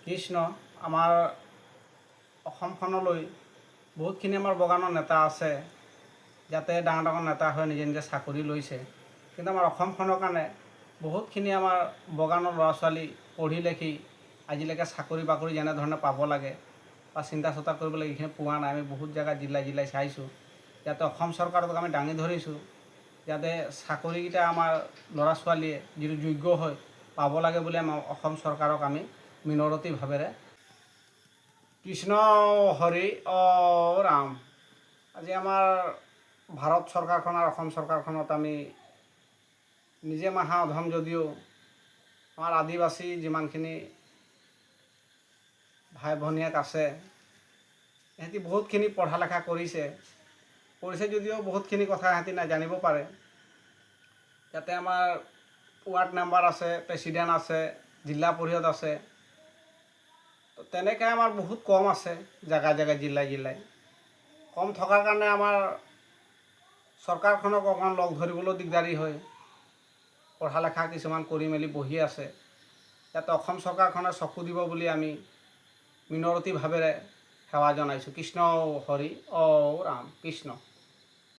কৃষ্ণ আমাৰ অসমখনলৈ বহুতখিনি আমাৰ বাগানৰ নেতা আছে, যাতে ডাঙৰ ডাঙৰ নেতা হৈ নিজে নিজে চাকৰি লৈছে। কিন্তু আমাৰ অসমখনৰ কাৰণে বহুতখিনি আমাৰ বাগানৰ ল'ৰা ছোৱালী পঢ়ি লিখি আজিলৈকে চাকৰি বাকৰি যেনেধৰণে পাব লাগে বা চিন্তা চৰ্চা কৰিব লাগে এইখিনি পোৱা নাই। আমি বহুত জেগাত জিলাই চাইছোঁ, যাতে অসম চৰকাৰক আমি দাঙি ধৰিছোঁ যাতে চাকৰিকেইটা আমাৰ ল'ৰা ছোৱালীয়ে যিটো যোগ্য হয় পাব লাগে বুলি আমাৰ অসম চৰকাৰক আমি মিনতি ভাৱেৰে কৃষ্ণ হৰি ৰাম। আজি আমাৰ ভাৰত চৰকাৰখন আৰু অসম চৰকাৰখনত আমি নিজে মহা অধম যদিও আমাৰ আদিবাসী যিমানখিনি ভাই ভনীয়েক আছে সিহঁতি বহুতখিনি পঢ়া লেখা কৰিছে যদিও বহুতখিনি কথা সিহঁতি নাজানিব পাৰে। ইয়াতে আমাৰ ৱাৰ্ড মেম্বাৰ আছে, প্ৰেচিডেণ্ট আছে, জিলা পৰিষদ আছে, তেনেকৈ আমাৰ বহুত কম আছে জেগাই জেগাই জিলাই কম থকাৰ কাৰণে আমাৰ চৰকাৰখনক অকণমান লগ ধৰিবলৈ দিগদাৰী হয়। পঢ়া লেখা কিছুমান কৰি মেলি বহি আছে, যাতে অসম চৰকাৰখনে চকু দিব বুলি আমি মিনতি ভাৱেৰে সেৱা জনাইছোঁ। কৃষ্ণ হৰি ৰাম কৃষ্ণ।